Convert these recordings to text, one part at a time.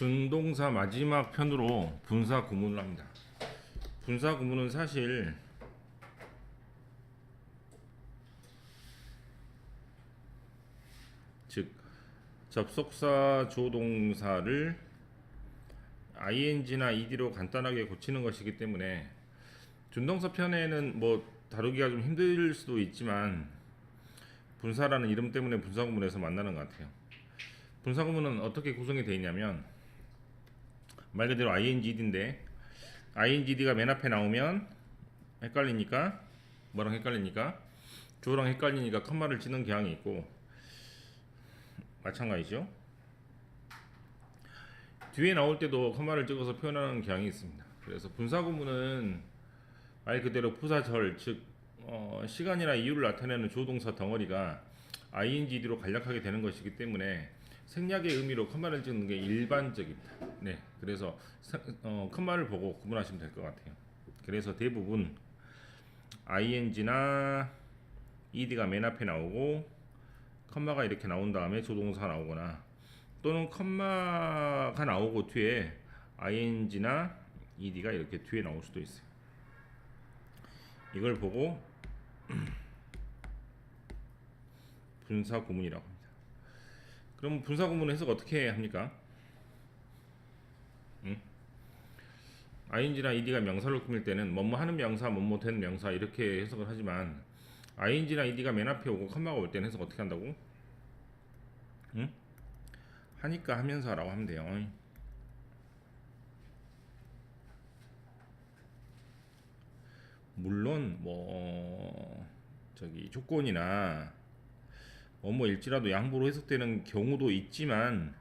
준동사 마지막 편으로 분사 구문을 합니다. 분사 구문은 사실 즉 접속사 조동사를 ing나 ed로 간단하게 고치는 것이기 때문에 준동사 편에는 뭐 다루기가 좀 힘들 수도 있지만 분사라는 이름 때문에 분사 구문에서 만나는 것 같아요. 분사 구문은 어떻게 구성이 되어 있냐면 말 그대로 inged인데 ingd가 맨 앞에 나오면 헷갈리니까 뭐랑 헷갈리니까 주어랑 헷갈리니까 컴마를 치는 경향이 있고 마찬가지죠. 뒤에 나올 때도 컴마를 찍어서 표현하는 경향이 있습니다. 그래서 분사 구문은 말 그대로 부사절 즉 시간이나 이유를 나타내는 조동사 덩어리가 ingd로 간략하게 되는 것이기 때문에 생략의 의미로 컴마를 찍는 게 일반적입니다. 네, 그래서 컴마를 보고 구분하시면 될 것 같아요. 그래서 대부분 ing나 ed가 맨 앞에 나오고 컴마가 이렇게 나온 다음에 조동사가 나오거나 또는 컴마가 나오고 뒤에 ing나 ed가 이렇게 뒤에 나올 수도 있어요. 이걸 보고 분사 구문이라고 합니다. 그럼 분사 구문 해석 어떻게 합니까? ing나 ed가 명사를 꾸밀 때는 뭐뭐 하는 명사, 뭐뭐 되는 명사 이렇게 해석을 하지만 ing나 ed가 맨 앞에 오고 컴마가 올 때는 해석 어떻게 한다고? 하니까 하면서라고 하면 돼요. 물론 뭐 조건이나 뭐일지라도 양보로 해석되는 경우도 있지만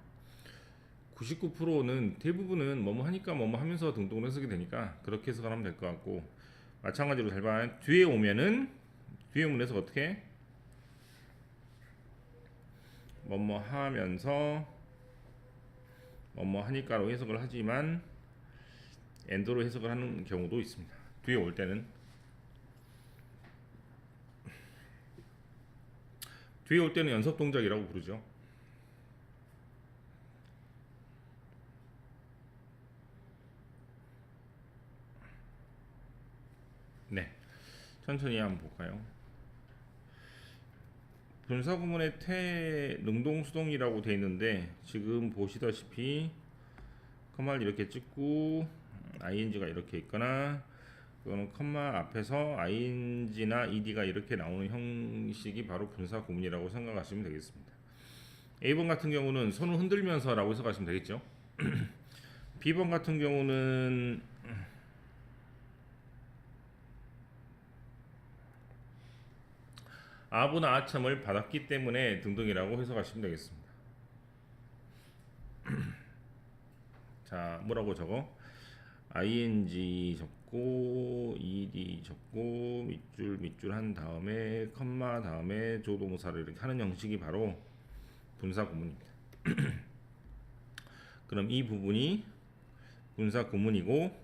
99%는 대부분은 뭐뭐 하니까 뭐뭐 하면서 등등으로 해석이 되니까 그렇게 해석을 하면 될 것 같고 마찬가지로 잘 봐. 뒤에 오면은 뒤에 오면 해석 어떻게? 뭐뭐 하면서 뭐뭐 하니까로 해석을 하지만 엔드로 해석을 하는 경우도 있습니다. 뒤에 올 때는 뒤에 올 때는 연속 동작이라고 부르죠. 네, 천천히 한번 볼까요? 분사 구문의 능동수동이라고 되어 있는데 지금 보시다시피 컴마를 이렇게 찍고 ing가 이렇게 있거나 또는 컴마 앞에서 ing나 ed가 이렇게 나오는 형식이 바로 분사 구문이라고 생각하시면 되겠습니다. A번 같은 경우는 손을 흔들면서 라고 해석하시면 되겠죠. B번 같은 경우는 아부나 아첨을 받았기 때문에 등등이라고 해석하시면 되겠습니다. 자, 뭐라고 적어? ing 적고 ed 적고 밑줄 한 다음에 컴마 다음에 조동사를 이렇게 하는 형식이 바로 분사 구문입니다. 그럼 이 부분이 분사 구문이고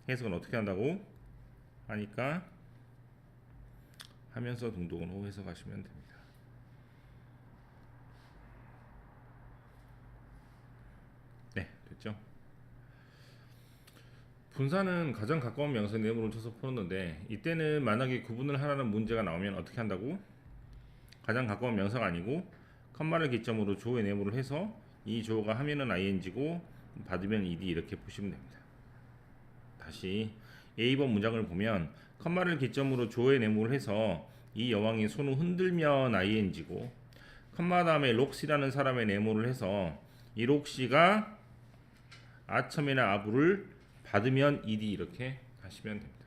해석은 어떻게 한다고? 하니까 하면서 등등으로 해석하시면 됩니다. 네, 됐죠? 분사는 가장 가까운 명사의 내용으로 쳐서 풀었는데 이때는 만약에 구분을 하라는 문제가 나오면 어떻게 한다고? 가장 가까운 명사가 아니고 컴마를 기점으로 주어의 네모를 해서 이 주어가 하면은 ing고 받으면 ed 이렇게 보시면 됩니다. 다시 A번 문장을 보면 컴마를 기점으로 주어의 네모를 해서 이 여왕이 손을 흔들면 ing고 컴마 다음에 록시라는 사람의 네모를 해서 이 록시가 아첨이나 아부를 받으면 ed 이렇게 하시면 됩니다.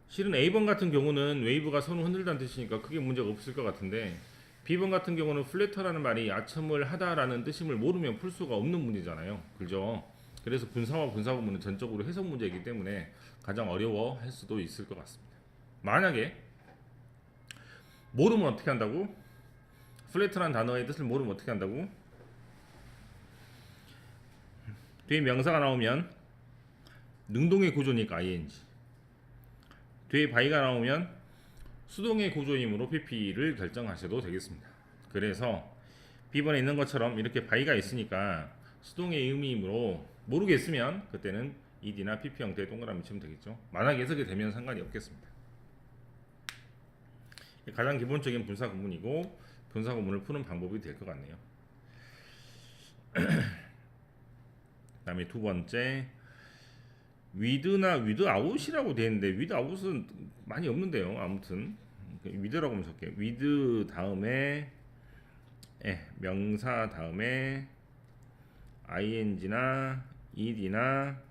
실은 A번 같은 경우는 웨이브가 손을 흔들다는 뜻이니까 크게 문제가 없을 것 같은데 B번 같은 경우는 플래터라는 말이 아첨을 하다라는 뜻임을 모르면 풀 수가 없는 문제잖아요. 그죠? 그래서 분사와 분사 구문은 전적으로 해석 문제이기 때문에 가장 어려워할 수도 있을 것 같습니다. 만약에 모르면 어떻게 한다고? 플래터라는 단어의 뜻을 모르면 어떻게 한다고? 뒤에 명사가 나오면 능동의 구조니까 ing 뒤에 바이가 나오면 수동의 구조이므로 pp를 결정하셔도 되겠습니다. 그래서 B번에 있는 것처럼 이렇게 바이가 있으니까 수동의 의미이므로 모르겠으면 그때는 ed나 pp 형태의 동그라미 치면 되겠죠. 만약에 해석이 되면 상관이 없겠습니다. 가장 기본적인 분사 구문이고 분사 구문을 푸는 방법이 될 것 같네요. 그다음에 두 번째 with나 without이라고 되어 있는데 without은 많이 없는데요. 아무튼 with라고 하면 적게요. with 다음에 명사 다음에 ing나 ed나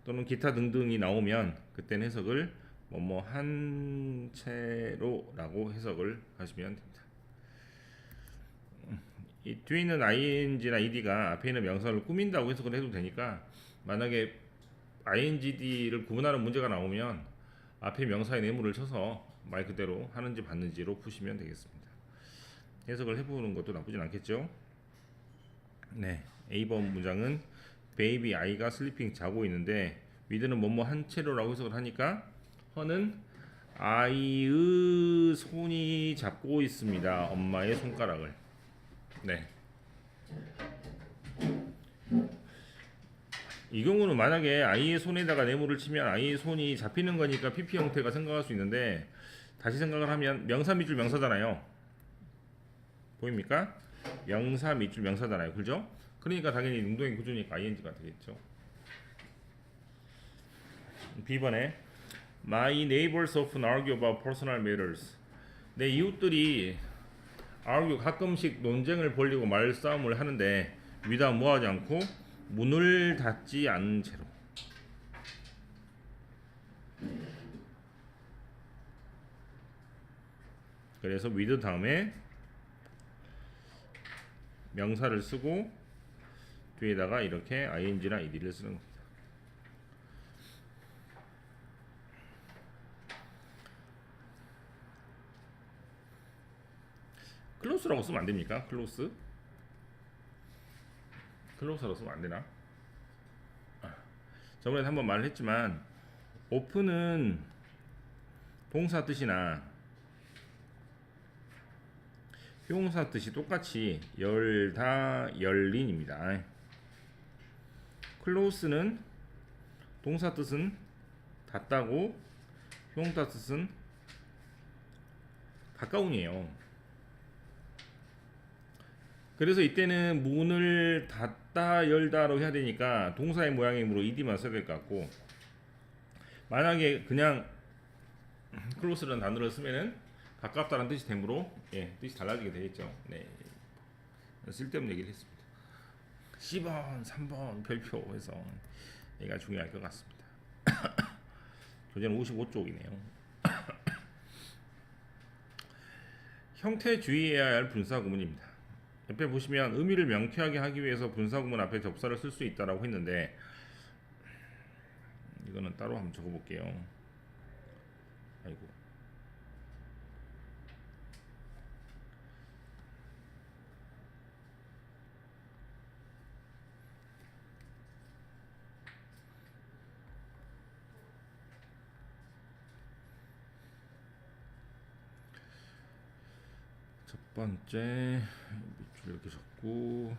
또는 기타 등등이 나오면 그때는 해석을 뭐뭐 한 채로라고 해석을 하시면 됩니다. 이 뒤에 있는 ing나 ed가 앞에 있는 명사를 꾸민다고 해석을 해도 되니까 만약에 ingd를 구분하는 문제가 나오면 앞에 명사의 내물을 쳐서 말 그대로 하는지 받는지로 푸시면 되겠습니다. 해석을 해보는 것도 나쁘진 않겠죠. 네, A번 문장은 baby 아이가 슬리핑 자고 있는데 with는 뭐뭐 한 채로라고 해석을 하니까 허는 아이의 손이 잡고 있습니다. 엄마의 손가락을. 네. 이 경우는 만약에 아이의 손에다가 네모를 치면 아이의 손이 잡히는 거니까 PP 형태가 생각할 수 있는데 다시 생각을 하면 명사 밑줄 명사잖아요. 보입니까? 명사 밑줄 명사잖아요. 그죠? 그러니까 당연히 능동의 구조니까 ing가 되겠죠. B번에 My neighbors often argue about personal matters. 내 이웃들이 argue 가끔씩 논쟁을 벌이고 말싸움을 하는데 위다 뭐하지 않고 문을 닫지 않은 채로. 그래서 with 다음에 명사를 쓰고 뒤에다가 이렇게 ing나 ed를 쓰는 겁니다. 클로스라고 쓰면 안 됩니까? 클로스라고 쓰면 안 되나? 저번에 한번 말을 했지만 오픈은 동사 뜻이나 형용사 뜻이 똑같이 열다 열린입니다. 클로스는 동사 뜻은 닫다고 형용사 뜻은 가까운이에요. 그래서 이때는 문을 닫다 열다로 해야 되니까 동사의 모양이므로 ed만 써야 될 것 같고, 만약에 그냥 클로스라는 단어를 쓰면은 가깝다는 뜻이 되므로 뜻이 달라지게 되겠죠. 네, 쓸데없는 얘기를 했습니다. 10번, 3번 별표 해서 얘가 중요할 것 같습니다. 교재는 55쪽이네요. 형태 주의해야 할 분사 구문입니다. 옆에 보시면 의미를 명쾌하게 하기 위해서 분사 구문 앞에 접사를 쓸 수 있다라고 했는데 이거는 따로 한번 적어볼게요. 아이고. 첫 번째 밑줄 이렇게 적고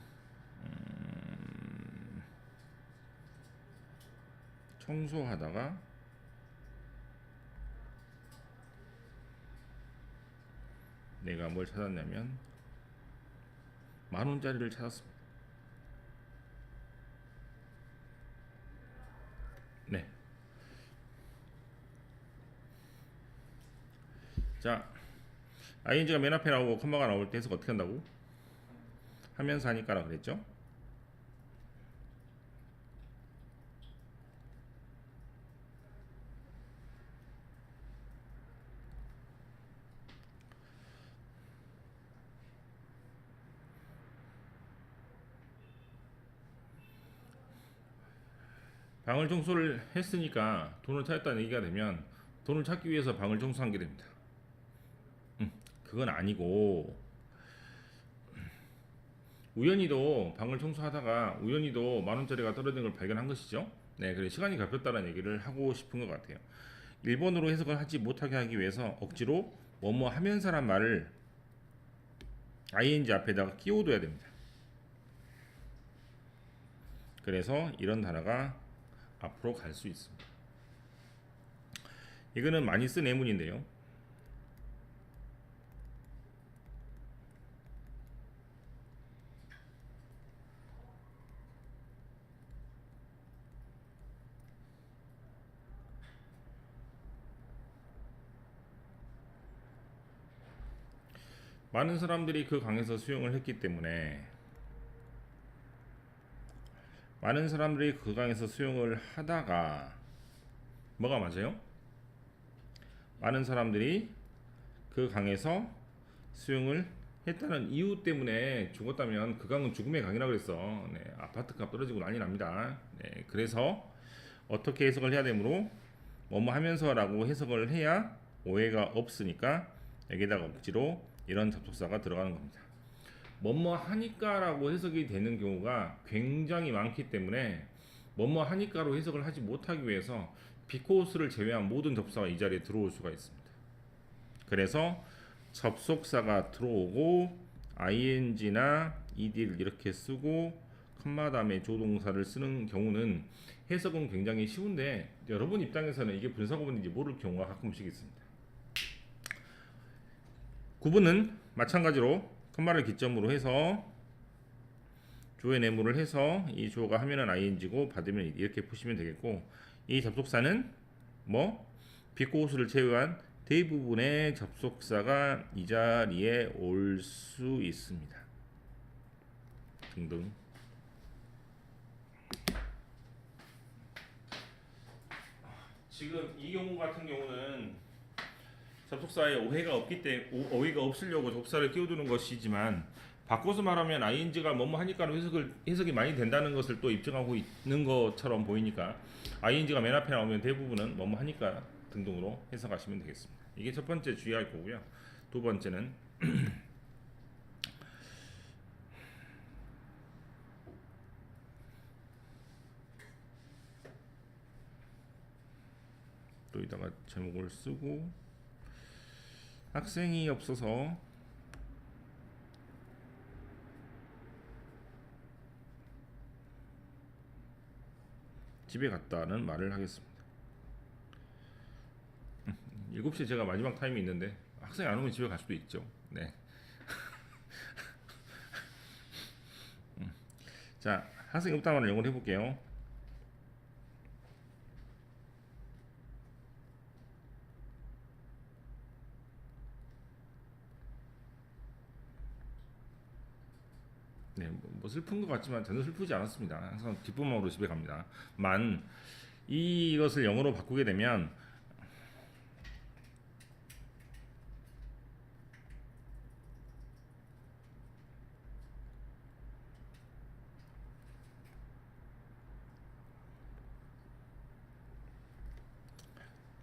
청소하다가 내가 뭘 찾았냐면 10,000원짜리를 찾았습니다. 네. 자, ing가 맨 앞에 나오고 컴마가 나올 때 해석 어떻게 한다고? 하면서 하니까라 그랬죠? 방을 청소를 했으니까 돈을 찾았다는 얘기가 되면 돈을 찾기 위해서 방을 청소한 게 됩니다. 그건 아니고 우연히도 방을 청소하다가 우연히도 10,000원짜리가 떨어진 걸 발견한 것이죠. 네, 그래서 시간이 가볍다는 얘기를 하고 싶은 것 같아요. 일본어로 해석을 하지 못하게 하기 위해서 억지로 뭐뭐 하면서란 말을 ing 앞에다가 끼워둬야 됩니다. 그래서 이런 단어가 앞으로 갈 수 있습니다. 이거는 많이 쓴 예문인데요. 많은 사람들이 그 강에서 수영을 했기 때문에 많은 사람들이 그 강에서 수영을 하다가 뭐가 맞아요? 많은 사람들이 그 강에서 수영을 했다는 이유 때문에 죽었다면 그 강은 죽음의 강이라고 그랬어. 네, 아파트값 떨어지고 난리 납니다. 네, 그래서 어떻게 해석을 해야 되므로 뭐뭐 하면서라고 해석을 해야 오해가 없으니까 여기다가 억지로 이런 접속사가 들어가는 겁니다. 뭐뭐 하니까라고 해석이 되는 경우가 굉장히 많기 때문에 뭐뭐 하니까로 해석을 하지 못하기 위해서 비코스를 제외한 모든 접속사가 이 자리에 들어올 수가 있습니다. 그래서 접속사가 들어오고 ing나 ed를 이렇게 쓰고 컴마 다음에 조동사를 쓰는 경우는 해석은 굉장히 쉬운데 여러분 입장에서는 이게 분사구문인지 모를 경우가 가끔씩 있습니다. 구분은 마찬가지로 컴마를 기점으로 해서 주어의 네모를 해서 이 주어가 하면은 ing고 받으면 이렇게 푸시면 되겠고, 이 접속사는 뭐 비코스를 제외한 대부분의 접속사가 이 자리에 올 수 있습니다. 등등. 지금 이 경우 같은 경우는 접속사에 오해가 없기 때문에 오해가 없으려고 접속사를 끼워두는 것이지만, 바꿔서 말하면 ing가 뭐뭐 하니까로 해석이 많이 된다는 것을 또 입증하고 있는 것처럼 보이니까 ing가 맨 앞에 나오면 대부분은 뭐뭐 하니까 등등으로 해석하시면 되겠습니다. 이게 첫 번째 주의할 거고요. 두 번째는 또 이따가 제목을 쓰고, 학생이 없어서 집에 갔다는 말을 하겠습니다. 7시에 제가 마지막 타임이 있는데 학생이 안 오면 집에 갈 수도 있죠. 네. 자, 학생이 없다는 말을 영어로 해볼게요. 네, 뭐 슬픈 것 같지만 전혀 슬프지 않았습니다. 항상 기쁜 마음으로 집에 갑니다. 이것을 영어로 바꾸게 되면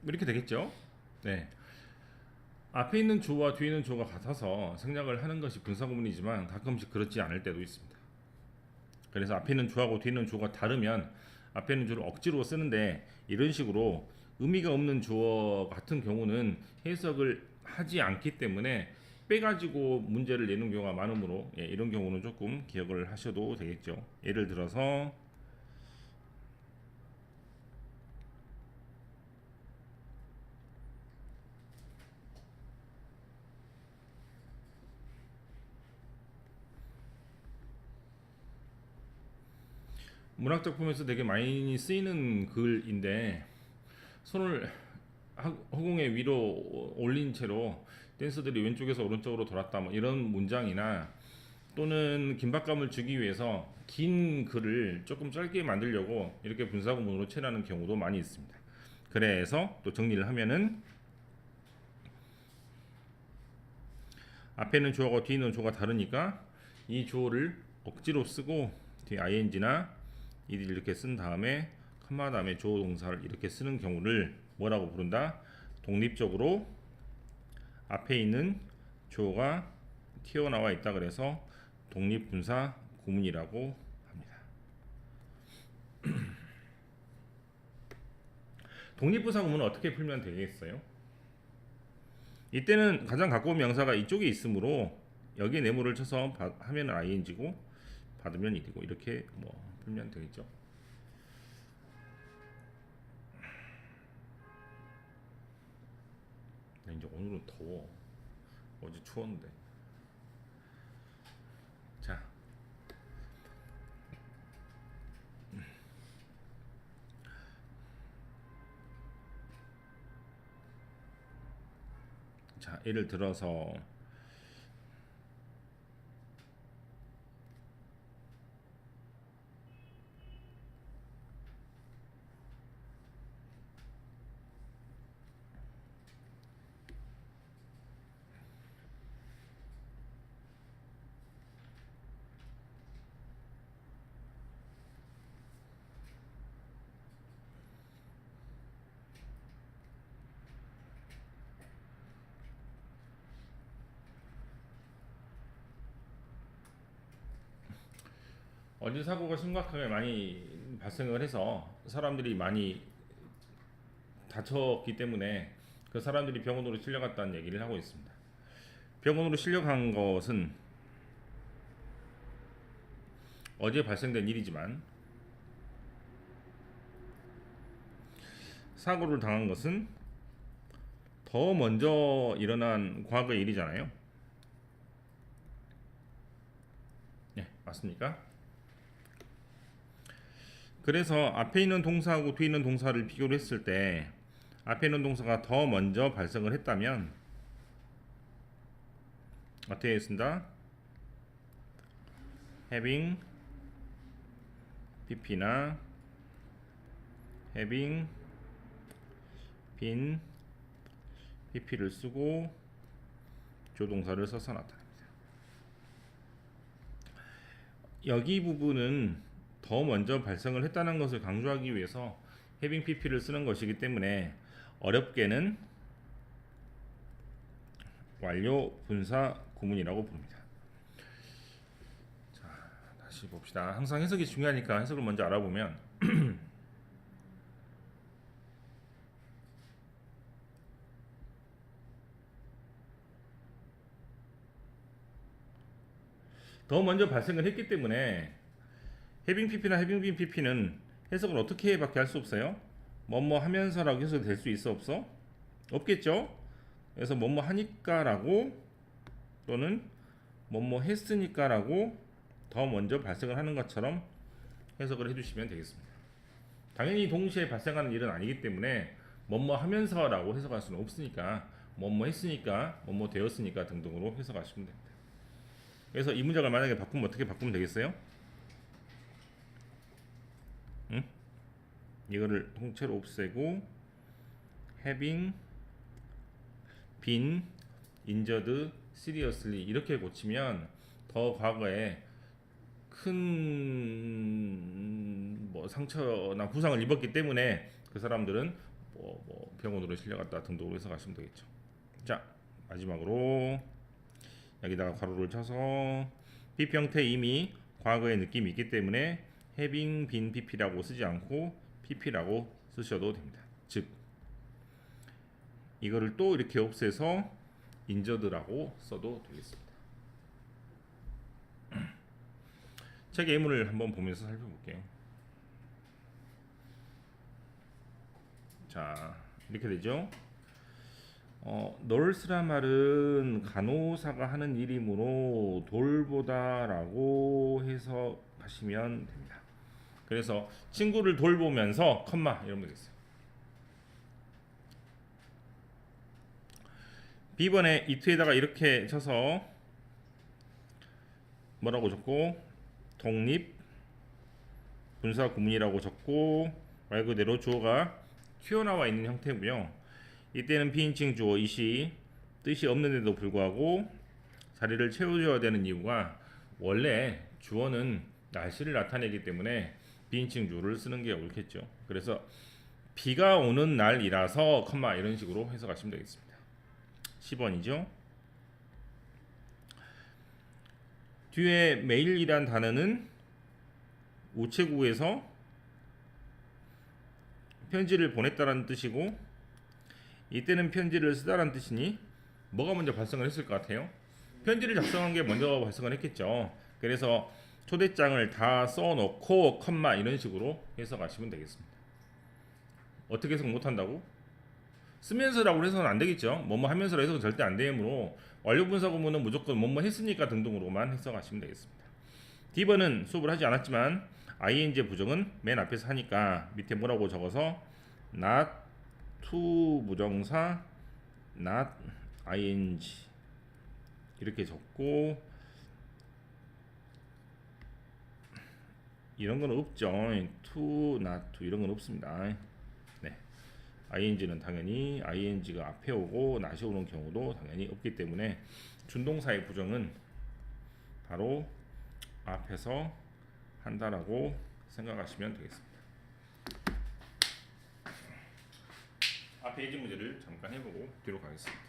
이렇게 되겠죠. 네. 앞에 있는 주어와 뒤에 있는 주어가 같아서 생략을 하는 것이 분사구문이지만 가끔씩 그렇지 않을 때도 있습니다. 그래서 앞에 있는 주어하고 뒤에 있는 주어가 다르면 앞에 있는 주어를 억지로 쓰는데, 이런 식으로 의미가 없는 주어 같은 경우는 해석을 하지 않기 때문에 빼가지고 문제를 내는 경우가 많으므로, 이런 경우는 조금 기억을 하셔도 되겠죠. 예를 들어서 문학작품에서 되게 많이 쓰이는 글인데, 손을 허공에 위로 올린 채로 댄서들이 왼쪽에서 오른쪽으로 돌았다, 뭐 이런 문장이나, 또는 긴박감을 주기 위해서 긴 글을 조금 짧게 만들려고 이렇게 분사구문으로 칠하는 경우도 많이 있습니다. 그래서 또 정리를 하면은 앞에는 주어가 뒤에는 주어가 다르니까 이 주어를 억지로 쓰고 뒤에 ing나 ed 이렇게 쓴 다음에 컴마 다음에 주어 동사를 이렇게 쓰는 경우를 뭐라고 부른다? 독립적으로 앞에 있는 주어가 튀어나와 있다 그래서 독립분사 구문이라고 합니다. 독립분사 구문은 어떻게 풀면 되겠어요? 이때는 가장 가까운 명사가 이쪽에 있으므로 여기에 네모를 쳐서 하면 ing고, 받으면 일이고 이렇게 뭐 풀면 되겠죠. 이제 오늘은 더워. 어제 추웠는데. 자, 예를 들어서 어제 사고가 심각하게 많이 발생을 해서 사람들이 많이 다쳤기 때문에 그 사람들이 병원으로 실려갔다는 얘기를 하고 있습니다. 병원으로 실려간 것은 어제 발생된 일이지만 사고를 당한 것은 더 먼저 일어난 과거의 일이잖아요. 네, 맞습니까? 그래서 앞에 있는 동사하고 뒤에 있는 동사를 비교를 했을 때 앞에 있는 동사가 더 먼저 발생을 했다면 어떻게 했습니다? having pp나 having been pp를 쓰고 조동사를 써서 나타냅니다. 여기 부분은 더 먼저 발생을 했다는 것을 강조하기 위해서 having pp를 쓰는 것이기 때문에 어렵게는 완료 분사 구문이라고 부릅니다. 자, 다시 봅시다. 항상 해석이 중요하니까 해석을 먼저 알아보면 더 먼저 발생을 했기 때문에 having pp나 having been pp는 해석을 어떻게 밖에 할 수 없어요. 뭐뭐 하면서라고 해석이 될 수 있어 없어? 없겠죠. 그래서 뭐뭐 하니까라고 또는 뭐뭐 했으니까라고 더 먼저 발생을 하는 것처럼 해석을 해주시면 되겠습니다. 당연히 동시에 발생하는 일은 아니기 때문에 뭐뭐 하면서라고 해석할 수는 없으니까 뭐뭐 했으니까 뭐뭐 되었으니까 등등으로 해석하시면 됩니다. 그래서 이 문장을 만약에 바꾸면 어떻게 바꾸면 되겠어요? 응? 이거를 통째로 없애고 having been injured seriously 이렇게 고치면 더 과거에 큰 뭐 상처나 부상을 입었기 때문에 그 사람들은 뭐 병원으로 실려갔다 등등으로 해석하시면 되겠죠. 자, 마지막으로 여기다가 괄호를 쳐서 PP 형태 이미 과거의 느낌이 있기 때문에 having been pp라고 쓰지 않고 pp라고 쓰셔도 됩니다. 즉 이거를 또 이렇게 없애서 injured라고 써도 되겠습니다. 책 예문을 한번 보면서 살펴볼게요. 자, 이렇게 되죠. nurse란 말은 간호사가 하는 일이므로 돌보다라고 해석하시면 됩니다. 그래서 친구를 돌보면서 컴마 이러면 되겠어요. B번에 이트에다가 이렇게 쳐서 뭐라고 적고 독립 분사 구문이라고 적고 말 그대로 주어가 튀어나와 있는 형태고요. 이때는 비인칭 주어 이시 뜻이 없는데도 불구하고 자리를 채워줘야 되는 이유가 원래 주어는 날씨를 나타내기 때문에 비인칭 주어를 쓰는 게 옳겠죠. 그래서 비가 오는 날이라서 컴마 이런 식으로 해석하시면 되겠습니다. 10번이죠. 뒤에 메일이란 단어는 우체국에서 편지를 보냈다라는 뜻이고 이때는 편지를 쓰다라는 뜻이니 뭐가 먼저 발생을 했을 것 같아요? 편지를 작성한 게 먼저 발생을 했겠죠. 그래서 초대장을 다 써놓고 컴마 이런 식으로 해석하시면 되겠습니다. 어떻게 해석 못한다고? 쓰면서라고 해서는 안 되겠죠. 뭐뭐 하면서라 해석은 절대 안 되므로 완료 분사 구문은 무조건 뭐뭐 했으니까 등등으로만 해석하시면 되겠습니다. D번은 수업을 하지 않았지만 ing 부정은 맨 앞에서 하니까 밑에 뭐라고 적어서 not to 부정사 not ing 이렇게 적고 이런 건 없죠. to not to 이런 건 없습니다. 네. ing는 당연히 ing가 앞에 오고 not이 오는 경우도 당연히 없기 때문에 준동사의 부정은 바로 앞에서 한다라고 생각하시면 되겠습니다. 앞에 예제 문제를 잠깐 해보고 뒤로 가겠습니다.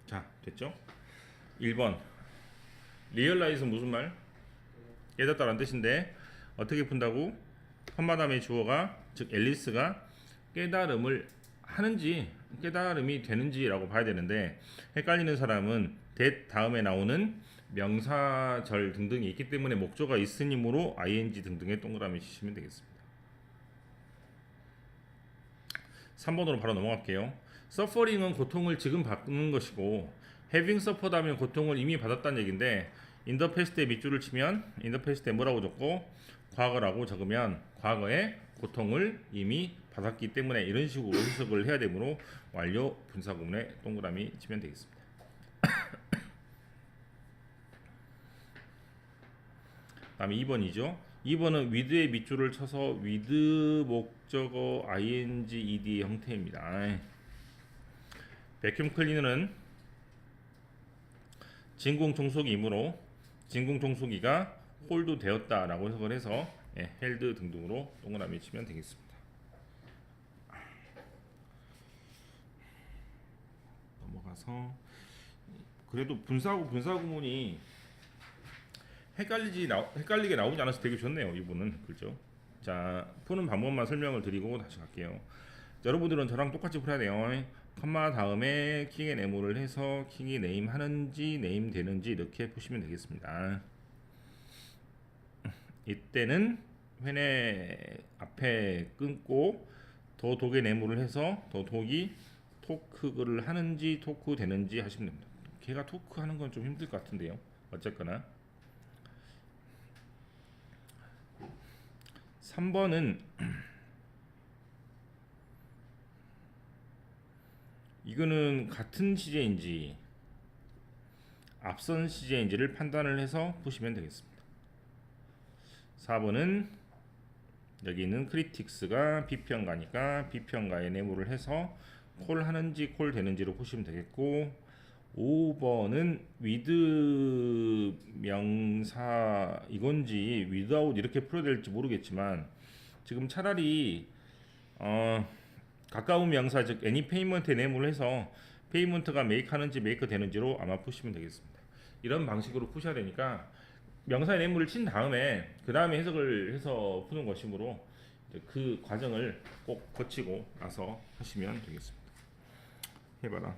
자, 됐죠? 1번 리얼라이즈는 무슨 말? 깨닫다라는 뜻인데 어떻게 푼다고? 컴마 다음에 주어가 즉 앨리스가 깨달음을 하는지 깨달음이 되는지라고 봐야 되는데 헷갈리는 사람은 that 다음에 나오는 명사절 등등이 있기 때문에 목조가 있으므로 ing 등등에 동그라미 치시면 되겠습니다. 3번으로 바로 넘어갈게요. suffering은 고통을 지금 받는 것이고 having suffered 하면 고통을 이미 받았다는 얘기인데 in the past에 밑줄을 치면 in the past에 뭐라고 적고 과거라고 적으면 과거에 고통을 이미 받았기 때문에 이런 식으로 해석을 해야 되므로 완료 분사구문에 동그라미 치면 되겠습니다. 다음에 2번이죠. 2번은 with의 밑줄을 쳐서 with 목적어 ing, ed 형태입니다. 베큐um 클리너는 진공 청소기이므로 진공 청소기가 홀드 되었다라고 해석을 해서 헬드 등등으로 동그라미 치면 되겠습니다. 넘어가서 그래도 분사하고 분사구문이 헷갈리게 나오지 않아서 되게 좋네요. 이분은 그렇죠. 자, 푸는 방법만 설명을 드리고 다시 갈게요. 자, 여러분들은 저랑 똑같이 풀어야 돼요. 컴마 다음에 킹의 네모를 해서 킹이 네임 하는지 네임 되는지 이렇게 푸시면 되겠습니다. 이때는 회내 앞에 끊고 더 독의 네모를 해서 더 독이 토크를 하는지 토크 되는지 하시면 됩니다. 걔가 토크 하는 건 좀 힘들 것 같은데요. 어쨌거나 3번은 이거는 같은 시제인지 앞선 시제인지를 판단을 해서 푸시면 되겠습니다. 4번은 여기 있는 크리틱스가 B평가니까 B평가에 네모를 해서 콜 하는지 콜 되는지로 푸시면 되겠고 5번은 with 명사 이건지 without 이렇게 풀어야 될지 모르겠지만 지금 차라리 가까운 명사 즉 any payment에 네모를 해서 payment가 make 하는지 make 되는지로 아마 푸시면 되겠습니다. 이런 방식으로 푸셔야 되니까 명사의 네모를 친 다음에 그 다음에 해석을 해서 푸는 것이므로 그 과정을 꼭 거치고 나서 하시면 되겠습니다. 해봐라.